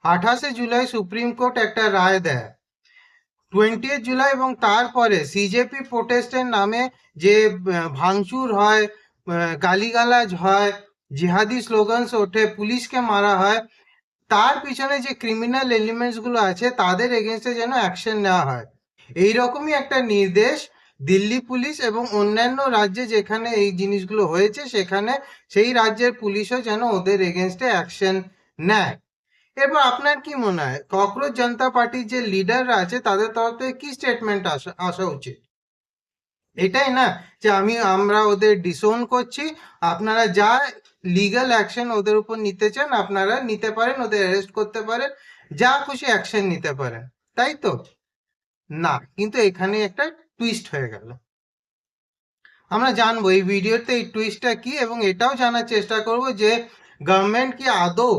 28 July supreme court একটা রায় দেয়। 20 জুলাই এবং তারপরে সিজেপি প্রোটেস্টের নামে যে ভাঙচুর হয়, গালিগালাজ হয়, জিহাদি স্লোগানস ওঠে, পুলিশকে মারা হয়, তার পিছনে যে ক্রিমিনাল এলিমেন্টস গুলো আছে তাদের এগেনস্টে যেন অ্যাকশন নেওয়া হয়। এইরকমই একটা নির্দেশ দিল্লি পুলিশ এবং অন্যান্য রাজ্যে যেখানে এই জিনিসগুলো হয়েছে সেখানে সেই রাজ্যের পুলিশও যেন ওদের এগেনস্টে অ্যাকশন নেয়। এরপর আপনার কি মনে হয় ককরোচ জনতা পার্টির যে লিডাররা আছে তাদের তরফ থেকে কি স্টেটমেন্ট আসা উচিত? এটাই না যে আমরা ওদের ডিসওন করছি, আপনারা যা লিগ্যাল অ্যাকশন ওদের উপর নিতে চান আপনারা নিতে পারেন, ওদের অ্যারেস্ট করতে পারেন, যা খুশি অ্যাকশন নিতে পারেন, তাই তো? না, কিন্তু এখানে একটা টুইস্ট হয়ে গেল। আমরা জানবো এই ভিডিওতে এই টুইস্টটা কি, এবং এটাও জানার চেষ্টা করব যে গভর্নমেন্ট কি আদৌ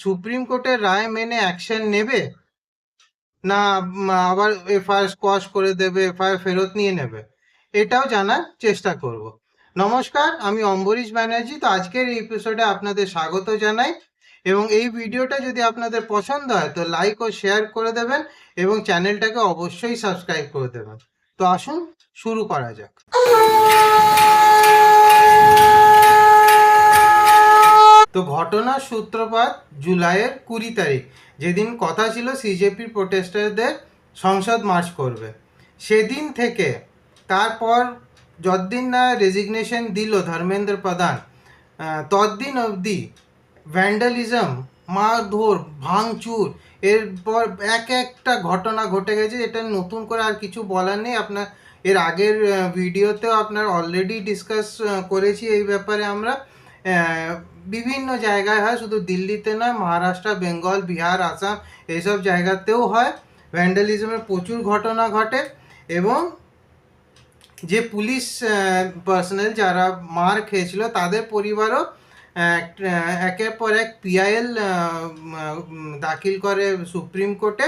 সুপ্রিম কোর্টের রায় মেনে অ্যাকশন নেবে, না আবার এফআইআর স্কোয়াশ করে দেবে, এফআইআর ফেরত নিয়ে নেবে, এটাও জানার চেষ্টা করব। নমস্কার, আমি অম্বরীশ ব্যানার্জি। তো আজকের এই এপিসোডে আপনাদের স্বাগত জানাই, এবং এই ভিডিওটা যদি আপনাদের পছন্দ হয় তো লাইক ও শেয়ার করে দেবেন এবং চ্যানেলটাকে অবশ্যই সাবস্ক্রাইব করে দেবেন। তো আসুন শুরু করা যাক। তো ঘটনার সূত্রপাত জুলাইয়ের 20 তারিখ, যেদিন কথা ছিল সিজেপির প্রোটেস্টারদের সংসদ মার্চ করবে। সেদিন থেকে তারপর যতদিন না রেজিগনেশন দিল ধর্মেন্দ্র প্রধান, ততদিন অবধি ভ্যান্ডালিজম, মারধর, ভাঙচুর, এরপর এক একটা ঘটনা ঘটে গেছে। এটা নতুন করে আর কিছু বলার নেই। আপনার এর আগের ভিডিওতেও আপনার অলরেডি ডিসকাস করেছি এই ব্যাপারে। আমরা বিভিন্ন জায়গায় হয়, শুধু দিল্লিতে নয়, মহারাষ্ট্র, বেঙ্গল, বিহার, আসাম এইসব জায়গাতেও হয়। ভ্যান্ডালিজমের প্রচুর ঘটনা ঘটে, এবং যে পুলিশ পার্সোনাল যারা মার খেয়েছিল তাদের পরিবারও একের পর এক পিআইএল দাখিল করে সুপ্রিম কোর্টে,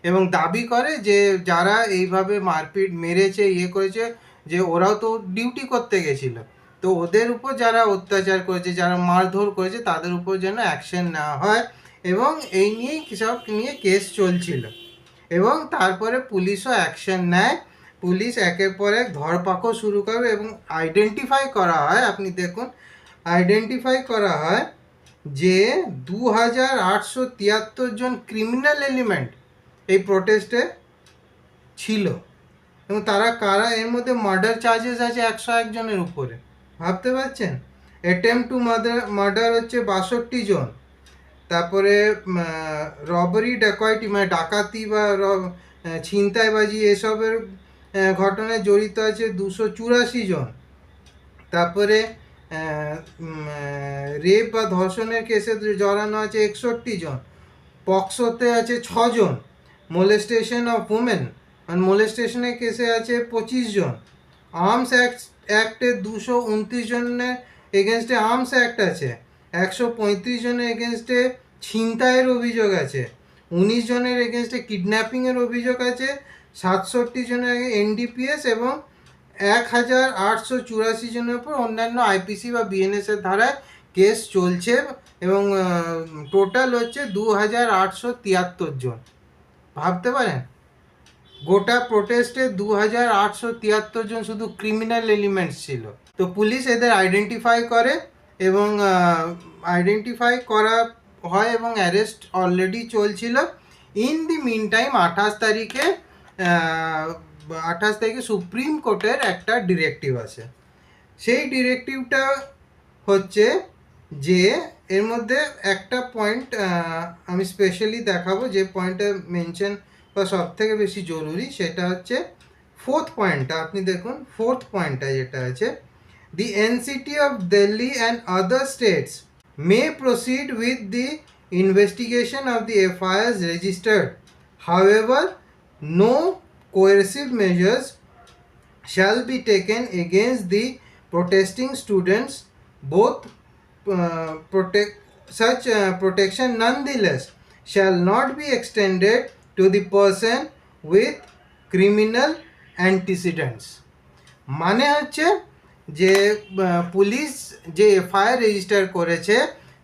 এবং দাবি করে যে যারা এইভাবে মারপিট মেরেছে, ইয়ে করেছে, যে ওরাও তো ডিউটি করতে গেছিল, তো ওদের উপর যারা অত্যাচার করেছে, যারা মারধর করেছে তাদের উপর যেন অ্যাকশন নেওয়া হয়। এবং এই নিয়েই সব নিয়ে কেস চলছিল, এবং তারপরে পুলিশও অ্যাকশন নেয়। পুলিশ একের পর এক ধরপাকড় শুরু করে এবং আইডেন্টিফাই করা হয়, আপনি দেখুন, আইডেন্টিফাই করা হয় যে 2873 জন ক্রিমিনাল এলিমেন্ট এই প্রোটেস্টে ছিল। এবং তারা কারা? এর মধ্যে মার্ডার চার্জেস আছে 101 জনের উপরে, ভাবতে পারছেন? অ্যাটেম্প টু মার্ডার হচ্ছে 62 জন, তারপরে রবারি, ডাকাইটি মানে ডাকাতি বা ছিনতাইবাজি এসবের ঘটনায় জড়িত আছে 284 জন, তারপরে রেপ বা ধর্ষণের কেসে জড়ানো আছে 61 জন, পক্সোতে আছে 6 জন, মোলেস্টেশন অফ উমেন মানে মোলেস্টেশনের কেসে আছে 25 জন, আর্মস অ্যাক্টে 229 জনের এগেনস্টে আর্মস অ্যাক্ট আছে, 135 জনের এগেনস্টে ছিনতাইয়ের অভিযোগ আছে, 19 জনের এগেনস্টে কিডন্যাপিংয়ের অভিযোগ আছে, 67 জনের এনডিপিএস, এবং 1884 জনের উপর অন্যান্য আইপিসি বা বিএনএস এর ধারায় কেস চলছে, এবং টোটাল হচ্ছে 2873 জন। ভাবতে পারেন, গোটা প্রোটেস্টে 2873 জন শুধু ক্রিমিনাল এলিমেন্টস ছিল। তো পুলিশ এদের আইডেন্টিফাই করে, এবং আইডেন্টিফাই করা হয়, এবং অ্যারেস্ট অলরেডি চলছিল। ইন দি মিন টাইম 28 তারিখে সুপ্রিম কোর্টের একটা ডিরেক্টিভ আছে। সেই ডিরেক্টিভটা হচ্ছে যে এর মধ্যে একটা পয়েন্ট আমি স্পেশালি দেখাবো, যে পয়েন্টটা মেনশন বা সব থেকে বেশি জরুরি, সেটা হচ্ছে 4th পয়েন্টটা। আপনি দেখুন 4th পয়েন্টটা যেটা আছে, the NCT of Delhi and other states may proceed with the investigation of the FIRs registered. However, no coercive measures shall be taken against the protesting students. Both protection nonetheless shall not be extended to the person with criminal antecedents. মানে হচ্ছে যে police যে FIR register করেছে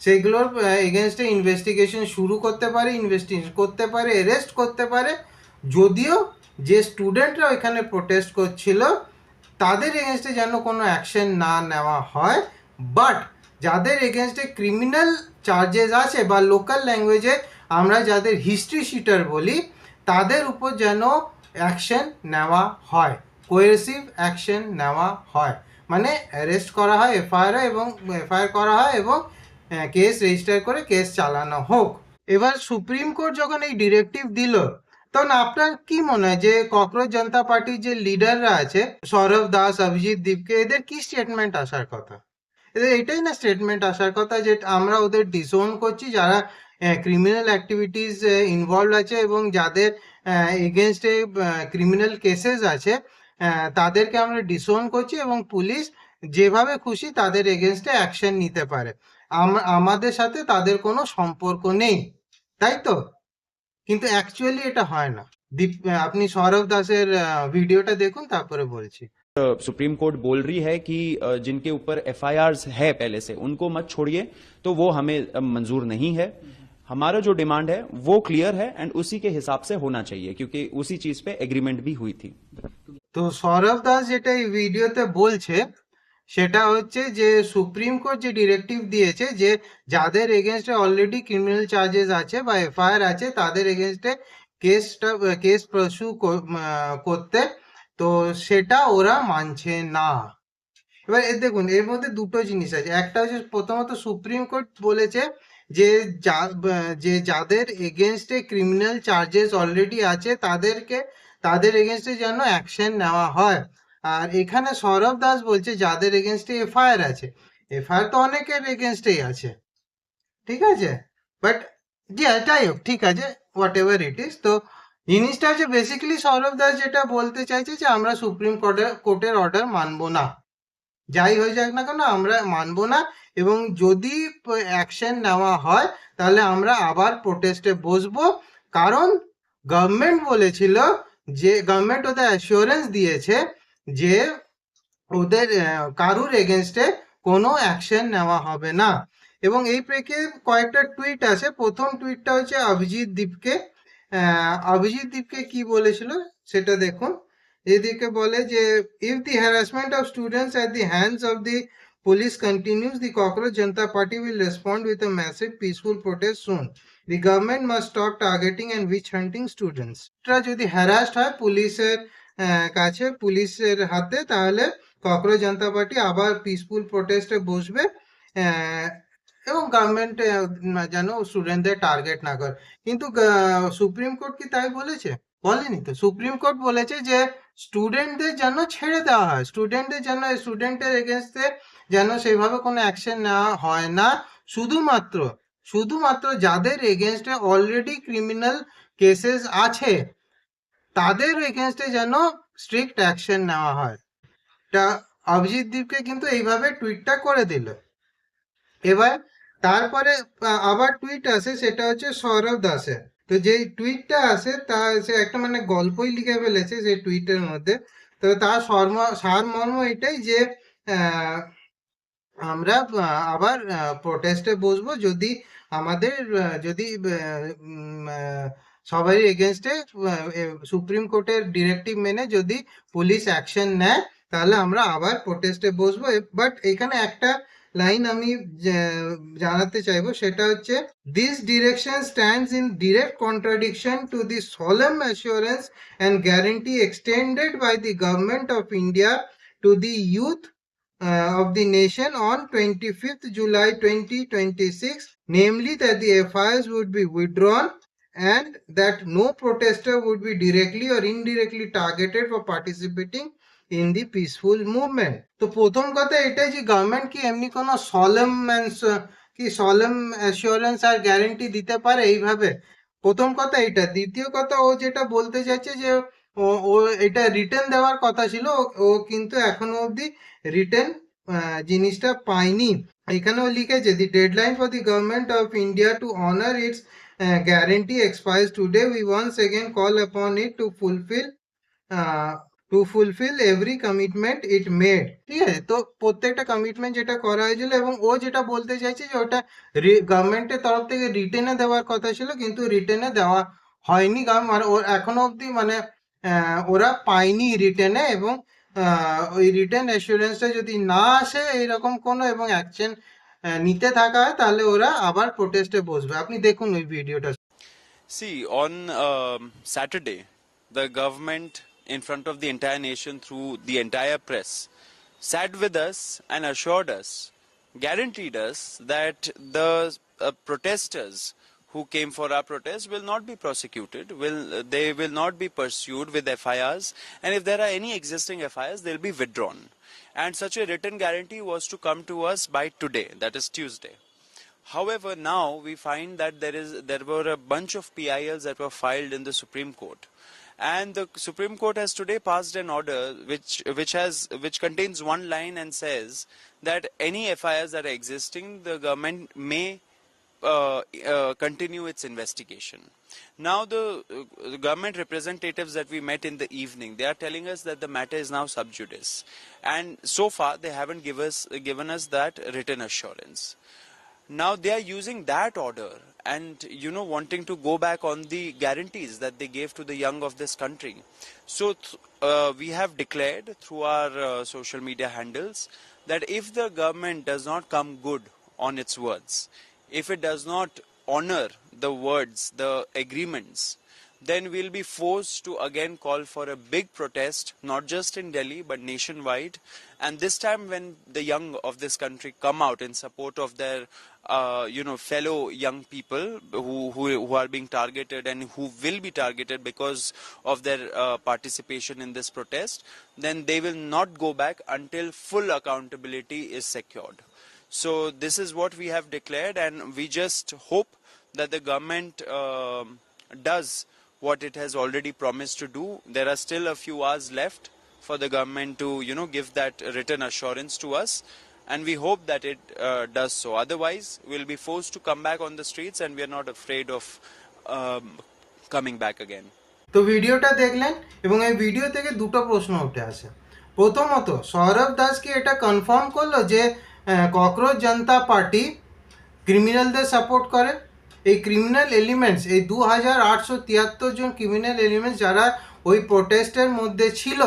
সেগুলোর এগেনস্টে investigation শুরু করতে পারে, ইনভেস্টিগেশন করতে পারে, অ্যারেস্ট করতে পারে। যদিও যে স্টুডেন্টরা ওইখানে প্রোটেস্ট করছিল তাদের এগেনস্টে যেন কোনো অ্যাকশন না নেওয়া হয়, বাট যাদের এগেনস্টে ক্রিমিনাল চার্জেস আছে বা লোকাল ল্যাঙ্গুয়েজে আমরা যাদের হিস্ট্রি শিটার বলি তাদের উপর যেন অ্যাকশন নেওয়া হয়, কোয়েসিভ অ্যাকশন নেওয়া হয়, মানে অ্যারেস্ট করা হয়, এফআইআর করা হয় এবং কেস রেজিস্টার করে কেস চালানো হোক। এবার সুপ্রিম কোর্ট যখন এই ডিরেক্টিভ দিল তখন আপনার কি মনে হয় যে ককরোচ জনতা পার্টির যে লিডাররা আছে সৌরভ দাস, অভিজিৎ দীপকে, এদের কি স্টেটমেন্ট আসার কথা? এদের এটাই না স্টেটমেন্ট আসার কথা যে আমরা ওদের ডিসোন করছি যারা ক্রিমিনাল অ্যাক্টিভিটিস ইনভলভ আছে এবং যাদের এগেনস্টে ক্রিমিনাল কেসেস আছে তাদেরকে আমরা ডিসোন করছি এবং পুলিশ যেভাবে খুশি তাদের এগেনস্টে অ্যাকশন নিতে পারে, আমাদের সাথে তাদের কোনো সম্পর্ক নেই, তাই তো? কিন্তু অ্যাকচুয়ালি এটা হয় না। আপনি সৌরভ দাসের ভিডিওটা দেখুন, তারপরে বলছি। सुप्रीम कोर्ट बोल रही है कि जिनके ऊपर एफआईआर्स है पहले से उनको मत छोड़िए, तो वो हमें मंजूर नहीं है। हमारा जो डिमांड है वो क्लियर है एंड उसी के हिसाब से होना चाहिए, क्योंकि उसी चीज पे एग्रीमेंट भी हुई थी। তো সৌরভ দাস যেটা এই ভিডিওতে বলছে সেটা হচ্ছে যে সুপ্রিম কোর্ট যে ডিরেক্টিভ দিয়েছে যে যাদের এগেনস্টে অলরেডি ক্রিমিনাল চার্জেস আছে বা এফআইআর আছে তাদের এগেনস্টে কেস প্রসু করতে, তো সেটা ওরা মানছে না। এবার দেখুন এর মধ্যে দুটো জিনিস আছে, একটা হচ্ছে প্রথমত সুপ্রিম কোর্ট বলেছে যে যাদের এগেনস্টে ক্রিমিনাল চার্জেস অলরেডি আছে তাদের এগেনস্টে যেন অ্যাকশন নেওয়া হয়। আর এখানে সৌরভ দাস বলছে যাদের এগেনস্টে এফআইআর আছে, এফআইআর তো অনেকের এগেনস্টেই আছে, ঠিক আছে, বাট যাই হোক, ঠিক আছে, হোয়াট এভার ইট ইজ। তো জিনিসটা হচ্ছে বেসিক্যালি সৌরভ দাস যেটা বলতে চাইছে যে আমরা সুপ্রিম কোর্টের অর্ডার মানবো না, যাই হয়ে যাক না কেন আমরা মানবো না, এবং যদি অ্যাকশন নেওয়া হয় তাহলে আমরা আবার প্রোটেস্টে বসবো। কারণ গভর্নমেন্ট বলেছিল যে গভর্নমেন্ট ওদের অ্যাসিওরেন্স দিয়েছে যে ওদের কারুর এগেনস্টে কোনো অ্যাকশন নেওয়া হবে না। এবং এই প্রেক্ষিতে কয়েকটা টুইট আছে। প্রথম টুইটটা হচ্ছে অভিজিৎ দীপকে কি বলেছিল সেটা দেখুন। এদিকে বলে যে if the harassment of students at the hands of the police continues, the Cockroach Janata Party will respond with a massive peaceful protest soon. The government must stop targeting and witch hunting students. যদি harassed হয় পুলিশের কাছে, পুলিশের হাতে, তাহলে cockroach জনতা party আবার peaceful প্রোটেস্টে বসবে এবং গভর্নমেন্ট যেন স্টুডেন্টদের টার্গেট না করে। কিন্তু সুপ্রিম কোর্ট কি তাই বলেছে? বলেনি তো। সুপ্রিম কোর্ট বলেছে যে স্টুডেন্টদের যেন ছেড়ে দেওয়া হয়, স্টুডেন্টের এগেনস্টে যেন সেইভাবে কোনো অ্যাকশন নেওয়া হয় না, শুধুমাত্র যাদের এগেনস্টে অলরেডি ক্রিমিনাল কেসেস আছে তাদের এগেনস্টে যেন স্ট্রিক্ট অ্যাকশন নেওয়া হয়। তা অভিজিৎ দীপকে কিন্তু এইভাবে টুইটটা করে দিল। এবার তারপরে আবার টুইট আসে, সেটা হচ্ছে সৌরভ দাসের। তো যে টুইটটা আসে তা সে একটা মানে গল্পই লিখে ফেলেছে সেই টুইটের মধ্যে। তো তার সারমর্ম এটাই যে আমরা আবার প্রোটেস্টে বসবো যদি আমাদের সবারই এগেনস্টে সুপ্রিম কোর্টের ডিরেক্টিভ মেনে যদি পুলিশ অ্যাকশন নেয় তাহলে আমরা আবার প্রোটেস্টে বসবো। বাট এখানে একটা লাইন আমি জানাতে চাইবো, সেটা হচ্ছে this direction stands in direct contradiction to the solemn assurance and guarantee extended by the government of India to the youth of the nation on 25th July 2026, namely that the FIRs would be withdrawn and that no protester would be directly or indirectly targeted for participating in the peaceful movement. তো প্রথম কথা এটাই যে government কি এমনি কোনো solemn assurance আর guarantee দিতে পারে এইভাবে? প্রথম কথা এটা। দ্বিতীয় কথা ও যেটা বলতে চাইছে যে ও এটা রিটার্ন দেওয়ার কথা ছিল, ও কিন্তু এখনো অবধি রিটার্ন জিনিসটা পায়নি। এখানেও লিখেছে the deadline for the government of India to honour its guarantee expires today. We once again call upon it to two fulfil every commitment it made, ঠিক আছে? তো প্রত্যেকটা কমিটমেন্ট যেটা করা হয়েছিল, এবং ও যেটা বলতে চাইছে যে ওটা গভর্নমেন্টের তরফ থেকে রিটেনে দেওয়ার কথা ছিল, কিন্তু রিটেনে দেওয়া হয়নি, কারণ মানে ওর এখনো অবধি মানে ওরা পায়নি রিটেনে, এবং ওই রিটেন অ্যাসুরেন্সটা যদি না আসে এইরকম কোনো এবং অ্যাকশন নিতে থাকা হয়, তাহলে ওরা আবার প্রোটেস্টে বসবে। আপনি দেখুন ওই ভিডিওটা। See, on Saturday, the government, in front of the entire nation through the entire press, sat with us and assured us, guaranteed us that the protesters who came for our protest will not be prosecuted, they will not be pursued with FIRs, and if there are any existing FIRs, they'll be withdrawn. And such a written guarantee was to come to us by today, that is Tuesday. However, now we find that there were a bunch of PILs that were filed in the Supreme Court, and the Supreme Court has today passed an order which contains one line and says that any FIRs that are existing, the government may continue its investigation. Now the government representatives that we met in the evening, they are telling us that the matter is now sub judice, and so far they haven't given us that written assurance. Now they are using that order and wanting to go back on the guarantees that they gave to the young of this country. So we have declared through our social media handles that if the government does not come good on its words, if it does not honor the words, the agreements, then we'll be forced to again call for a big protest, not just in Delhi but nationwide. And this time when the young of this country come out in support of their fellow young people who are being targeted and who will be targeted because of their participation in this protest, then they will not go back until full accountability is secured. So this is what we have declared, and we just hope that the government does what it has already promised to do. There are still a few hours left for the government to give that written assurance to us, and we hope that it does so. Otherwise we'll be forced to come back on the streets, and we are not afraid of coming back again. তো ভিডিওটা দেখলেন, এবং এই video থেকে দুটো প্রশ্ন উঠে আসে। প্রথমত, সৌরভ দাস কি এটা কনফার্ম করলো যে ককরোচ জনতা পার্টি ক্রিমিনালদের সাপোর্ট করে? এই ক্রিমিনাল এলিমেন্টস, এই 2873 জন ক্রিমিনাল এলিমেন্টস যারা ওই প্রোটেস্টের মধ্যে ছিল,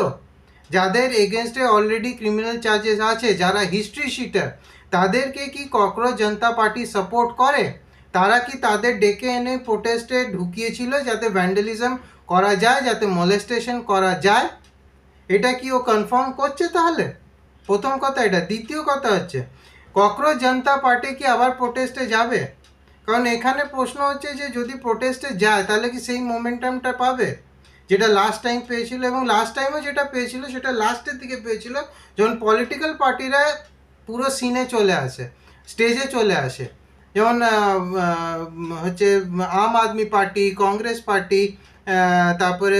যাদের এগেনস্টে অলরেডি ক্রিমিনাল চার্জেস আছে, যারা হিস্ট্রি শিটার, তাদেরকে কি ককরোচ জনতা পার্টি সাপোর্ট করে? তারা কি তাদের ডেকে এনে প্রোটেস্টে ঢুকিয়েছিল যাতে ভ্যান্ডালিজম করা যায়, যাতে মলেস্টেশন করা যায়? এটা কি ও কনফার্ম করছে? তাহলে প্রথম কথা এটা। দ্বিতীয় কথা হচ্ছে, ককরোচ জনতা পার্টি কি আবার প্রোটেস্টে যাবে? কারণ এখানে প্রশ্ন হচ্ছে যে যদি প্রোটেস্টে যায় তাহলে কি সেই মোমেন্টামটা পাবে যেটা লাস্ট টাইম পেয়েছিল? এবং লাস্ট টাইমও যেটা পেয়েছিল সেটা লাস্টের দিকে পেয়েছিল, যখন পলিটিক্যাল পার্টিরা পুরো সিনে চলে আসে, স্টেজে চলে আসে। যেমন হচ্ছে আম আদমি পার্টি, কংগ্রেস পার্টি, তারপরে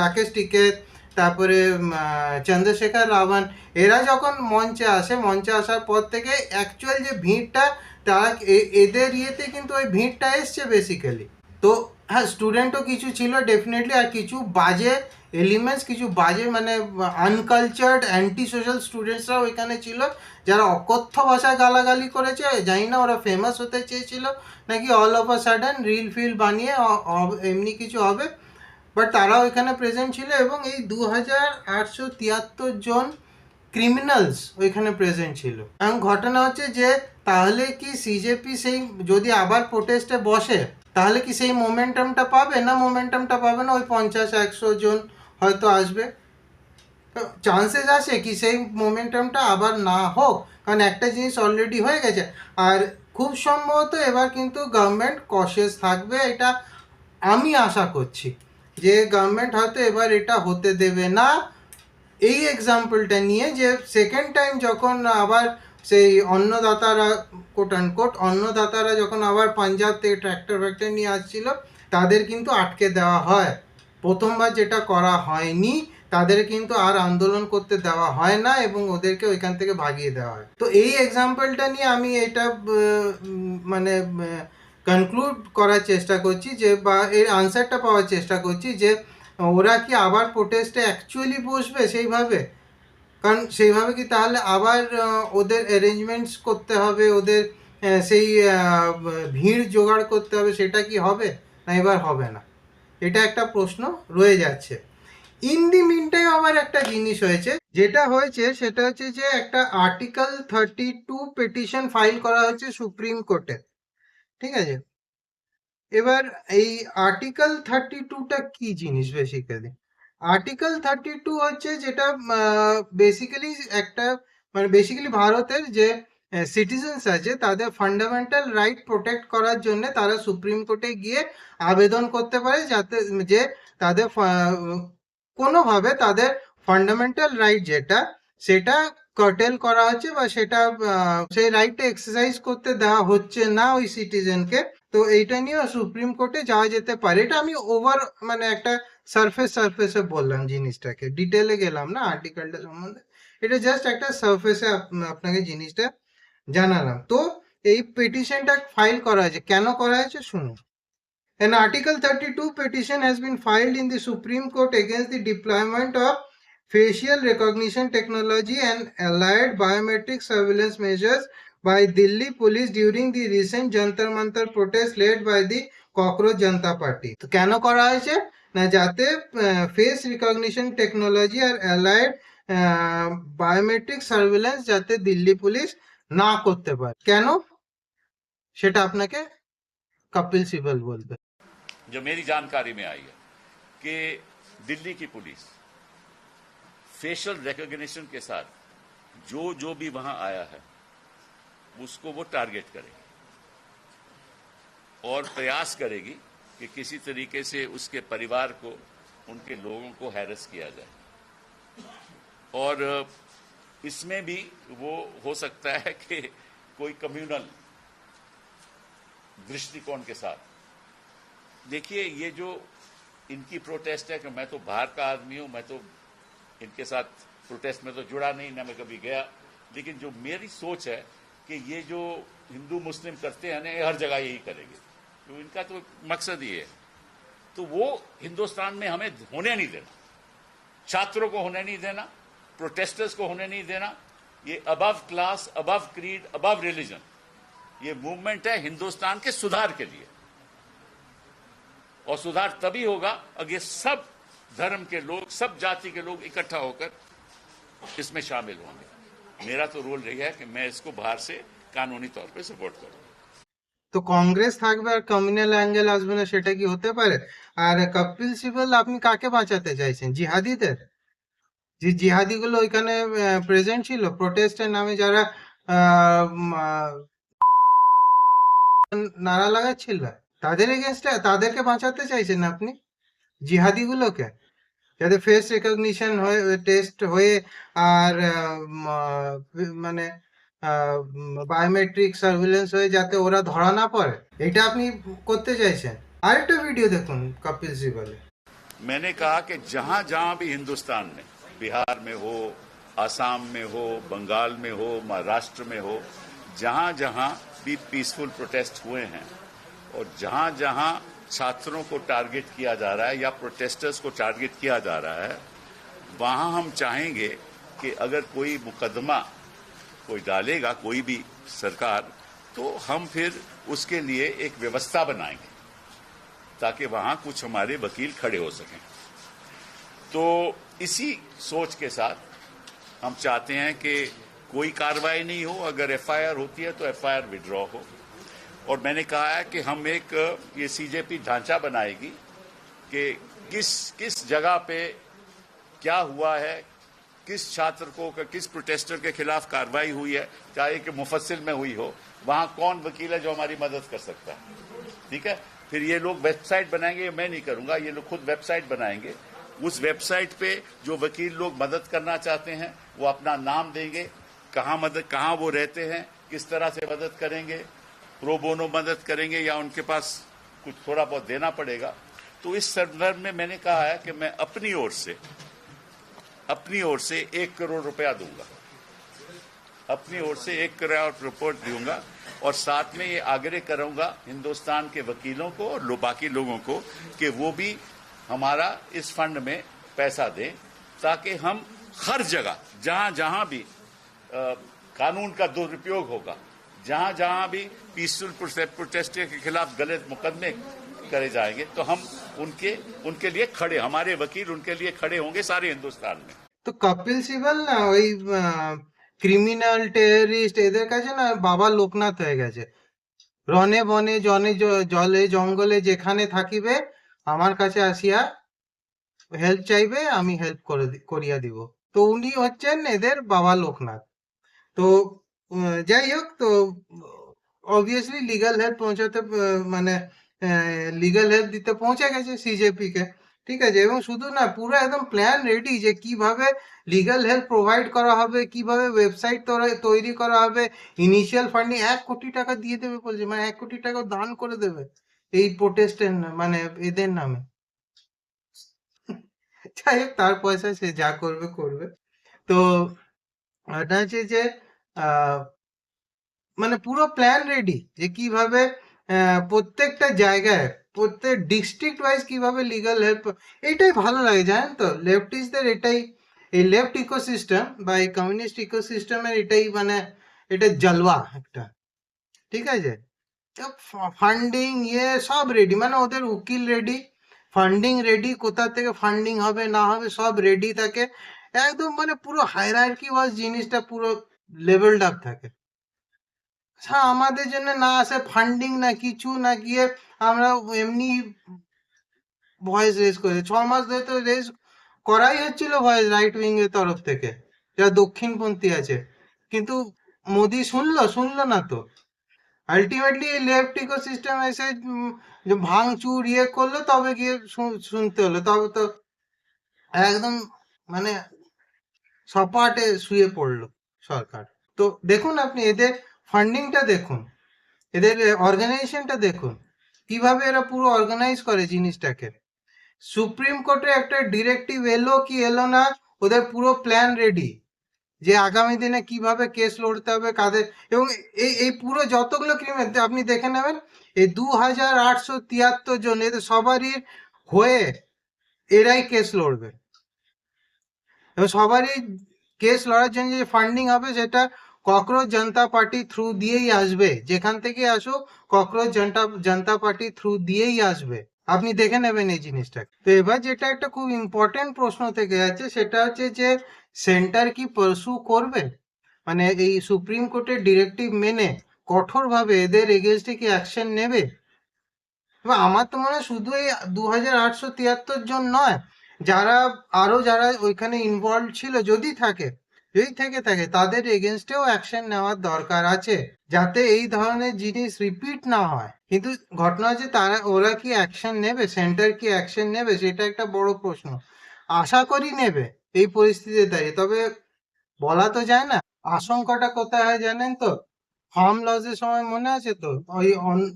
রাকেশ টিকেত, তারপরে চন্দ্রশেখর রাবণ, এরা যখন মঞ্চে আসে, মঞ্চে আসার পর থেকে অ্যাকচুয়াল যে ভিড়টা, তারা এদের ইয়েতে কিন্তু ওই ভিড়টা এসছে বেসিক্যালি। তো হ্যাঁ, স্টুডেন্টও কিছু ছিল ডেফিনেটলি, আর কিছু বাজে এলিমেন্টস, কিছু বাজে মানে আনকালচার্ড অ্যান্টি সোশ্যাল স্টুডেন্টসরাও এখানে ছিল, যারা অকথ্য ভাষায় গালাগালি করেছে। জানি না ওরা ফেমাস হতে চেয়েছিল নাকি all of a sudden reel feel বানিয়ে এমনি কিছু হবে, বাট তারাও এখানে প্রেজেন্ট ছিল। এবং এই 2873 জন ক্রিমিনালস ওইখানে প্রেজেন্ট ছিল। এবং ঘটনা হচ্ছে যে তাহলে কি সিজেপি সেই যদি আবার প্রোটেস্টে বসে, তাহলে কি সেই মোমেন্টামটা পাবে? না, মোমেন্টামটা পাবে না। ওই 50-100 জন হয়তো আসবে। চান্সেস আছে কি সেই মোমেন্টামটা আবার না হোক, কারণ একটা জিনিস অলরেডি হয়ে গেছে। আর খুব সম্ভবত এবার কিন্তু গভর্নমেন্ট কশিয়াস থাকবে, এটা আমি আশা করছি যে গভর্নমেন্ট হয়তো এবার এটা হতে দেবে না। এই এক্সাম্পলটা নিয়ে যে সেকেন্ড টাইম যখন আবার সেই অন্নদাতারা, কোট অ্যান্ড অন্নদাতারা যখন আবার পাঞ্জাব থেকে ট্র্যাক্টর নিয়ে আসছিল, তাদের কিন্তু আটকে দেওয়া হয়। প্রথমবার যেটা করা হয়নি, তাদের কিন্তু আর আন্দোলন করতে দেওয়া হয় না এবং ওদেরকে ওইখান থেকে ভাগিয়ে দেওয়া হয়। তো এই এক্সাম্পলটা নিয়ে আমি এটা মানে কনক্লুড করার চেষ্টা করছি যে, বা এর আনসারটা পাওয়ার চেষ্টা করছি যে ওরা কি আবার প্রোটেস্টে অ্যাকচুয়ালি বসবে সেইভাবে? কারণ সেইভাবে কি তাহলে আবার ওদের অ্যারেঞ্জমেন্টস করতে হবে, ওদের সেই ভিড় জোগাড় করতে হবে, সেটা কি হবে না এবার হবে না? এটা একটা প্রশ্ন রয়ে যাচ্ছে। ইন দি মিন টাইম আবার একটা জিনিস হয়েছে, যেটা হয়েছে সেটা হচ্ছে যে একটা আর্টিকেল 32 পিটিশন ফাইল করা হয়েছে সুপ্রিম কোর্টে, ঠিক আছে? এবার এই আর্টিকেল 32টা কি জিনিস বেসিক্যালি? আর্টিকেল 32 হচ্ছে যেটা বেসিক্যালি একটা, মানে বেসিক্যালি ভারতের যে সিটিজেন্স আছে তাদের ফান্ডামেন্টাল রাইট প্রোটেক্ট করার জন্য তারা সুপ্রিম কোর্টে গিয়ে আবেদন করতে পারে, যাতে যে তাদের কোনোভাবে তাদের ফান্ডামেন্টাল রাইট যেটা, সেটা কার্টেল করা হচ্ছে বা সেটা সেই রাইটটা এক্সারসাইজ করতে দেওয়া হচ্ছে না ওই সিটিজেনকে। তো এইটা নিয়েও সুপ্রিম কোর্টে যাওয়া যেতে পারে। এটা আমি ওভার, মানে একটা সারফেসে বললাম জিনিসটাকে, ডিটেলে গেলাম না আর্টিকেলটা সম্বন্ধে। এটা জাস্ট একটা সারফেসে আপনাকে জিনিসটা জানালাম। তো এই পিটিশনটা ফাইল করা হয়েছে, কেন করা হয়েছে শুনুন। An Article 32 petition has been filed in the Supreme Court against the deployment of facial recognition technology and allied biometric surveillance measures by Delhi police during the recent Jantar Mantar protest led by the Cockroach Janta Party. তো কেন করা হয়েছে না, যাতে face recognition technology আর allied biometric surveillance যাতে Delhi police না করতে পারে। কেন সেটা আপনাকে কপিল সিবাল বলবে। जो मेरी जानकारी में आई है कि दिल्ली की पुलिस फेशियल रिकॉग्निशन के साथ जो जो भी वहां आया है उसको वो टारगेट करेगी और प्रयास करेगी कि किसी तरीके से उसके परिवार को, उनके लोगों को हैरेस किया जाए। और इसमें भी वो हो सकता है कि कोई कम्युनल दृष्टिकोण के साथ। देखिए, ये जो इनकी प्रोटेस्ट है कि मैं तो बाहर का आदमी हूं, मैं तो इनके साथ प्रोटेस्ट में तो जुड़ा नहीं, ना मैं कभी गया, लेकिन जो मेरी सोच है कि ये जो हिंदू मुस्लिम करते हैं ना, ये हर जगह यही करेंगे, तो इनका तो मकसद ये है। तो वो हिंदुस्तान में हमें होने नहीं देना, छात्रों को होने नहीं देना, प्रोटेस्टर्स को होने नहीं देना। ये above class, above creed, above religion, ये मूवमेंट है हिंदुस्तान के सुधार के लिए। और सुधार तभी होगा अगर ये सब धर्म के लोग, सब जाति के लोग इकट्ठा होकर इसमें शामिल होंगे। मेरा तो रोल रही है कि मैं इसको बाहर से कानूनी तौर पे सपोर्ट करूं। তো কংগ্রেস থাকবে আর কমিউনাল অ্যাঙ্গেল আসবে না, সেটা কি হতে পারে? আর কপিল সিবাল আপনি কাকে বাঁচাতে চাইছেন? জিহাদিদের? যে জিহাদিগুলো ওইখানে প্রেজেন্ট ছিল প্রোটেস্টের নামে, যারা নারা লাগাচ্ছিল, তাদের এগেনস্টে তাদেরকে বাঁচাতে চাইছেন আপনি? জিহাদিগুলোকে যাতে ফেস রেকগনিশন হয়ে টেস্ট হয়ে আর মানে বায়োমেট্রিক সার্ভিলেন্স হয়ে যাতে ওরা ধরা না পড়ে, এটা আপনি করতে চাইছেন? আরেকটা ভিডিও দেখুন কপিল সিবালের। मैंने कहा कि जहां जहां भी हिंदुस्तान में, बिहार में हो, आसाम में हो, बंगाल में हो, महाराष्ट्र में हो, जहां जहां भी पीसफुल प्रोटेस्ट हुए हैं और जहां जहां छात्रों को टारगेट किया जा रहा है या प्रोटेस्टर्स को टारगेट किया जा रहा है, वहां हम चाहेंगे कि अगर कोई मुकदमा कोई डालेगा, कोई भी सरकार, तो हम फिर उसके लिए एक व्यवस्था बनाएंगे ताकि वहां कुछ हमारे वकील खड़े हो सकें। तो इसी सोच के साथ हम चाहते हैं कि कोई कार्रवाई नहीं हो, अगर एफआईआर होती है तो एफआईआर विड्रॉ हो। और मैंने कहा है कि हम एक ये सीजेपी ढांचा बनाएगी कि किस किस जगह पे क्या हुआ है, किस छात्र को, किस प्रोटेस्टर के खिलाफ कार्रवाई हुई है, चाहे कि मुफस्सिल में हुई हो, वहां कौन वकील है जो हमारी मदद कर सकता है। ठीक है, फिर ये लोग वेबसाइट बनाएंगे, मैं नहीं करूंगा, ये लोग खुद वेबसाइट बनाएंगे। उस वेबसाइट पे जो वकील लोग मदद करना चाहते हैं वो अपना नाम देंगे, कहाँ वो रहते हैं, किस तरह से मदद करेंगे, प्रो बोनो मदद करेंगे या उनके पास कुछ थोड़ा बहुत देना पड़ेगा। तो इस संदर्भ में मैंने कहा है कि मैं अपनी ओर से 1 करोड़ रुपया दूंगा, अपनी ओर से 1 करोड़ रिपोर्ट दूंगा। और साथ में ये आग्रह करूंगा हिंदुस्तान के वकीलों को और बाकी लोगों को कि वो भी हमारा इस फंड में पैसा दें ताकि हम हर जगह जहां जहां भी कानून का दुरुपयोग होगा, जहां जहां भी पीसफुल प्रोटेस्ट के खिलाफ गलत मुकदमे करे जाएंगे तो हम उनके लिए खड़े, हमारे वकील उनके लिए खड़े होंगे सारे हिंदुस्तान में। তো কপিল সিবাল না ওই ক্রিমিনাল টেররিস্ট এদের কাছে না বাবা লোকনাথ হয়ে গেছে। রনে বনে জনে জলে জঙ্গলে যেখানে থাকিবে আমার কাছে আসিয়া হেল্প চাইবে, আমি হেল্প করিয়া দিব। তো উনি হচ্ছেন এদের বাবা লোকনাথ। তো যাই হোক, তো অবভিয়াসলি লিগ্যাল হেল্প পৌঁছাতে মানে লিগ্যাল হেল্প দিতে পৌঁছে গেছে সিজেপি কে, ঠিক আছে। এবং শুধু না, পুরো একদম প্ল্যান রেডি যে কিভাবে লিগ্যাল হেল্প প্রোভাইড করা হবে, কিভাবে ওয়েবসাইট তৈরি করা হবে, ইনিশিয়াল ফান্ডিং 1 কোটি টাকা দিয়ে দেবে বলছে, মানে 1 কোটি টাকা দান করে দেবে এই প্রোটেস্টের মানে এদের নামে। যাই হোক, তার পয়সা সে যা করবে করবে। তো এটা হচ্ছে যে মানে পুরো প্ল্যান রেডি যে কিভাবে প্রত্যেকটা জায়গায়, প্রত্যেক ডিস্ট্রিক্ট ওয়াইজ কিভাবে লিগ্যাল হেল্প। এটাই ভালো লাগে জানেন তো, লেফটিস্টদের এটাই, এই লেফট ইকোসিস্টেম বা এই কমিউনিস্ট ইকোসিস্টেমের এটাই মানে এটা জলওয়া একটা, ঠিক আছে। ফান্ডিং সব রেডি, মানে ওদের উকিল রেডি, ফান্ডিং রেডি, কোথা থেকে ফান্ডিং হবে না হবে সব রেডি থাকে একদম, মানে পুরো হায়ারার্কি ওয়াইজ জিনিসটা পুরো লেভেলড আপ থাকে। হ্যাঁ, আমাদের জন্য না আসে ফান্ডিং না কিছু না, গিয়ে আমরা এমনি ভয়েস রেজ করে 6 মাস ধরে তো রেজ করাই হচ্ছিল ভয়েস রাইট উইং এর তরফ থেকে, যারা দক্ষিণপন্থী আছে। কিন্তু মোদি শুনলো না তো। আলটিমেটলি লেফট ইকোসিস্টেম এসে যে ভাঙচুর করলো, তবে গিয়ে শুনতে হলো, তবে তো একদম মানে সপাটে শুয়ে পড়লো সরকার। তো দেখুন আপনি এদের ফান্ডিংটা দেখুন, এদের অর্গানাইজেশনটা দেখুন, কিভাবে এরা পুরো অর্গানাইজ করে জিনিসটাকে। সুপ্রিম কোর্টে একটা ডিরেক্টিভ এলো কি এলো না, ওদের পুরো প্ল্যান রেডি যে আগামী দিনে কিভাবে কেস লড়তে হবে কাদের। এবং এই পুরো যতগুলো ক্রিমিনাল আপনি দেখে নেবেন, এই 2873 জন, এদের সবারই হয়ে এরাই কেস লড়বে। এবং সবারই কেস লড়ার জন্য যে ফান্ডিং হবে সেটা ককরোচ জনতা পার্টি থ্রু দিয়েই আসবে, যেখান থেকে আসুক ককরোচ জনতা পার্টি থ্রু দিয়েই আসবে। আপনি দেখে নেবেন এই জিনিসটা। তো এবার যেটা একটা খুব ইম্পর্টেন্ট প্রশ্ন থেকে যাচ্ছে, সেটা হচ্ছে যে সেন্টার কি পারসু করবে, মানে এই সুপ্রিম কোর্টের ডিরেক্টিভ মেনে কঠোরভাবে এদের এগেনস্টে কি অ্যাকশন নেবে। এবার আমার তো মনে হয় শুধু এই 2873 জন নয়, যারা ওইখানে ইনভলভ ছিল, যদি থেকে থাকে তাদের এগেনস্টেও অ্যাকশন নেওয়ার দরকার আছে, যাতে এই ধরনের জিনিস রিপিট না হয়। কিন্তু ঘটনা হচ্ছে ওরা কি অ্যাকশন নেবে, সেন্টার কি অ্যাকশন নেবে, সেটা একটা বড় প্রশ্ন। আশা করি নেবে এই পরিস্থিতিতে দাঁড়িয়ে, তবে বলা তো যায় না। আশঙ্কাটা কোথায় হয় জানেন তো, ফার্ম লসের সময় মনে আছে তো, ওই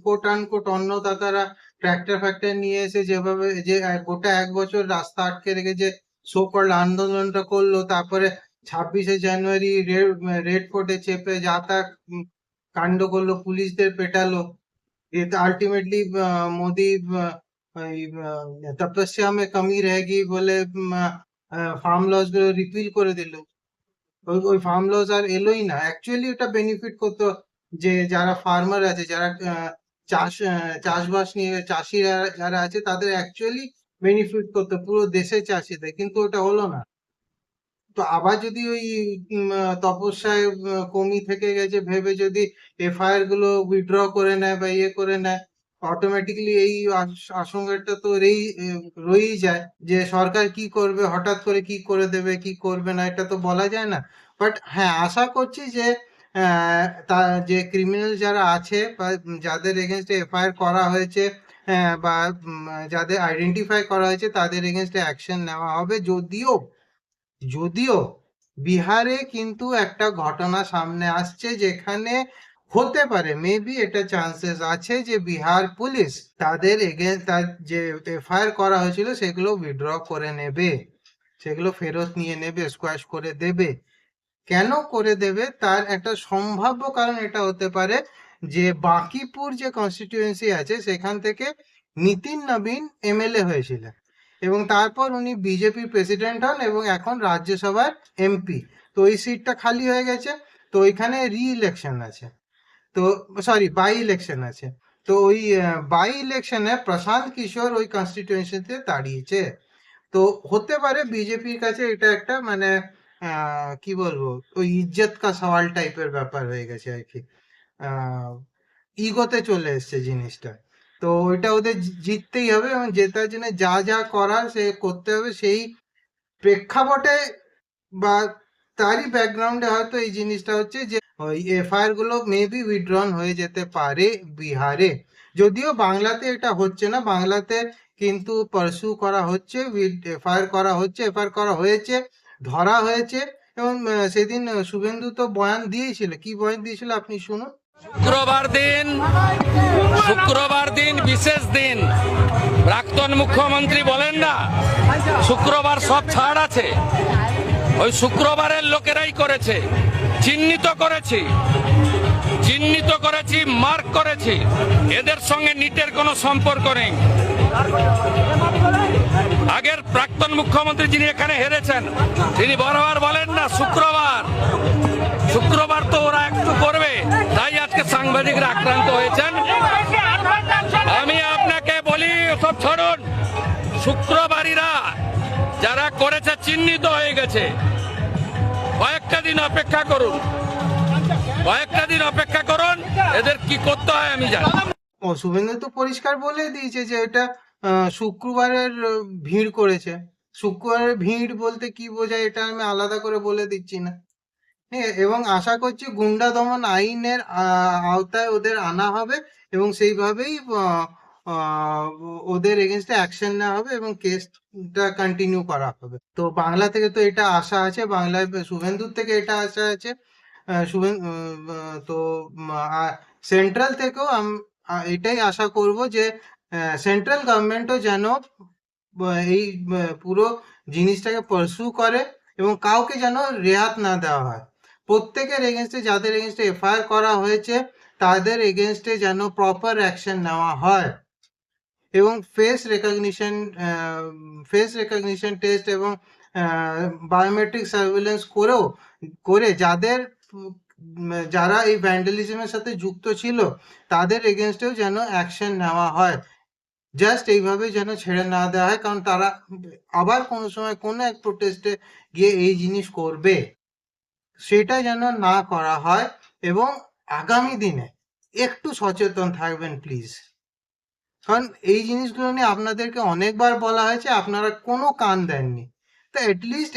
কোট আনকোট অন্নদাতারা ট্র্যাক্টর ফ্যাক্টর নিয়ে এসে যেভাবে যে গোটা 1 বছর রাস্তা আটকে রেখে যে সোকল্ড আন্দোলনটা করলো, তারপরে 26শে জানুয়ারি রেড ফোর্টে চেপে যা তা কাণ্ড করলো, পুলিশদের পেটালো। আলটিমেটলি মোদি তপস্যা মে কমি रहेगी বলে ফার্ম লস গুলো রিপিল করে দিল। ওই ফার্ম লস আর এলোই না। অ্যাকচুয়ালি ওটা বেনিফিট করতো যে যারা ফার্মার আছে, যারা চাষবাস নিয়ে চাষিরা যারা আছে, তাদের অ্যাকচুয়ালি বেনিফিট করতো পুরো দেশের চাষিদের, কিন্তু ওটা হলো না। তো আবার যদি ওই তপস্যায় কমি থেকে গেছে ভেবে যদি এফআইআর গুলো উইথড্র করে নেয় বা করে নেয়, অটোমেটিক্যালি এই আশঙ্কাটা তো রয়েই যায় যে সরকার কি করবে, হঠাৎ করে কি করে দেবে, কি করবে না, এটা তো বলা যায় না। বাট হ্যাঁ, আশা করছি যে যে ক্রিমিনাল যারা আছে বা যাদের এগেনস্টে এফআইআর করা হয়েছে, বা যাদের আইডেন্টিফাই করা হয়েছে, তাদের এগেনস্টে অ্যাকশন নেওয়া হবে। যদিও বিহারে কিন্তু একটা ঘটনা সামনে আসছে, যেখানে হতে পারে মেবি এটা চান্সেস আছে যে বিহার পুলিশ তাদের যে এফআইআর করা হয়েছিল সেগুলো উইথড্র করে নেবে, সেগুলো ফেরত নিয়ে নেবে, স্কোয়াশ করে দেবে। কেন করে দেবে তার একটা সম্ভাব্য কারণ এটা হতে পারে যে বাঁকিপুর যে কনস্টিটিউয়েন্সি আছে সেখান থেকে নিতিন নবীন এমএলএ হয়েছিলেন, এবং তারপর উনি বিজেপির প্রেসিডেন্ট হন এবং এখন রাজ্যসভার এমপি। তো ওই সিটটা খালি হয়ে গেছে, তো ওইখানে রি ইলেকশন আছে, তো সরি বাই ইলেকশন আছে। তো ওই বাই ইলেকশনে প্রশান্ত কিশোর ওই কনস্টিটিউয়েন্সিতে দাঁড়িয়েছে। তো হতে পারে বিজেপির কাছে এটা একটা মানে কি বলবো, ওই ইজ্জত কা সওয়াল টাইপের ব্যাপার হয়ে গেছে আর কি, ইগোতে চলে এসছে জিনিসটা। তো ওইটা ওদের জিততেই হবে এবং জেতার জন্য যা যা করার সে করতে হবে, সেই প্রেক্ষাপটে বা তারই ব্যাকগ্রাউন্ডে হয়তো এই জিনিসটা হচ্ছে যে ওই এফআইআর গুলো মেবি উইথড্রন হয়ে যেতে পারে বিহারে। যদিও বাংলাতে এটা হচ্ছে না, বাংলাতে কিন্তু পার্সু করা হচ্ছে, এফআইআর করা হচ্ছে, এফআইআর করা হয়েছে, ধরা হয়েছে। এবং সেদিন শুভেন্দু তো বয়ান দিয়েছিল, কি বয়ান দিয়েছিল আপনি শুনুন। শুক্রবার দিন বিশেষ দিন। প্রাক্তন মুখ্যমন্ত্রী বলেন না শুক্রবার সব ছাড় আছে, ওই শুক্রবারের লোকেরাই করেছে। চিহ্নিত করেছি, মার্ক করেছি, এদের সঙ্গে নিটের কোনো সম্পর্ক নেই। আগের প্রাক্তন মুখ্যমন্ত্রী যিনি এখানে হেরেছেন, তিনি বরাবর বলেন না শুক্রবার তো ওরা একটু করবে, তাই আজকে সাংবাদিকরা আক্রান্ত হয়েছেন। আমি আপনাকে বলি সব ছাড়ুন, শুক্রবারীরা যারা করেছে চিহ্নিত হয়ে গেছে। কয়েকটা দিন অপেক্ষা করুন, এদের কি করতে হয় আমি জানি। ও শুভেন্দু তো পরিষ্কার বলে দিয়েছে যে এটা শুক্রবারের ভিড় করেছে। শুক্রবারের ভিড় বলতে কি বোঝায় এটা আমি আলাদা করে বলে দিচ্ছি না, ঠিক আছে? এবং আশা করছি গুন্ডা দমন আইনের আওতায় ওদের আনা হবে এবং সেইভাবেই ওদের এগেনস্টে অ্যাকশন নেওয়া হবে এবং কেসটা কন্টিনিউ করা হবে। তো বাংলা থেকে তো এটা আশা আছে, বাংলায় শুভেন্দুর থেকে এটা আশা আছে। তো সেন্ট্রাল থেকেও এটাই আশা করব যে সেন্ট্রাল গভর্নমেন্টও যেন এই পুরো জিনিসটাকে পার্সু করে এবং কাউকে যেন রেহাত না দেওয়া হয়। প্রত্যেকের এগেনস্টে, যাদের এগেনস্টে এফআইআর করা হয়েছে তাদের এগেনস্টে যেন প্রপার অ্যাকশন নেওয়া হয় এবং ফেস রেকগনিশন টেস্ট এবং বায়োমেট্রিক সার্ভিলেন্স করে যারা এই ভ্যান্ডালিজমের সাথে যুক্ত ছিল তাদের এগেনস্টেও যেন অ্যাকশন নেওয়া হয়। জাস্ট এইভাবে যেন ছেড়ে না দেওয়া হয়, কারণ তারা আবার কোনো সময় কোনো এক প্রোটেস্টে গিয়ে এই জিনিস করবে, সেটা যেন না করা হয়। এবং আগামী দিনে একটু সচেতন থাকবেন প্লিজ, কারণ এই জিনিসগুলো নিয়ে আপনাদেরকে অনেকবার বলা হয়েছে, আপনারা কোনো কান দেননি। তো অ্যাটলিস্ট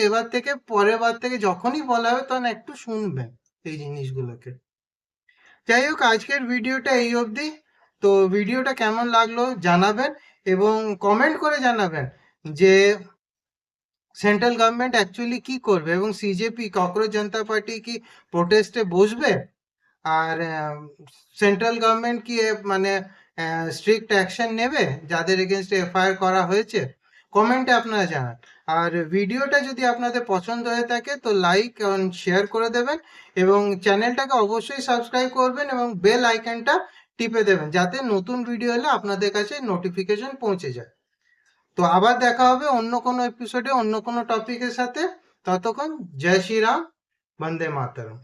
পরের বার থেকে যখনই বলা হবে তখন একটু শুনবেন এই জিনিসগুলোকে। যাই হোক, আজকের ভিডিওটা এই অবধি। তো ভিডিওটা কেমন লাগলো জানাবেন এবং কমেন্ট করে জানাবেন যে সেন্ট্রাল গভর্নমেন্ট অ্যাকচুয়ালি কি করবে এবং সিজেপি ককরোচ জনতা পার্টি কি প্রোটেস্টে বসবে, আর সেন্ট্রাল গভর্নমেন্ট কি মানে স্ট্রিক্ট অ্যাকশন নেবে যাদের এগেনস্টে এফআইআর করা হয়েছে। কমেন্টে আপনারা জানান। আর ভিডিওটা যদি আপনাদের পছন্দ হয়ে থাকে তো লাইক এবং শেয়ার করে দেবেন এবং চ্যানেলটাকে অবশ্যই সাবস্ক্রাইব করবেন এবং বেল আইকনটা টিপে দেবেন যাতে নতুন ভিডিও এলে আপনাদের কাছে নোটিফিকেশন পৌঁছে যায়। তো আবার দেখা হবে অন্য কোনো এপিসোডে অন্য কোনো টপিকের সাথে। ততক্ষণ জয় শ্রীরাম, বন্দে মাতরম।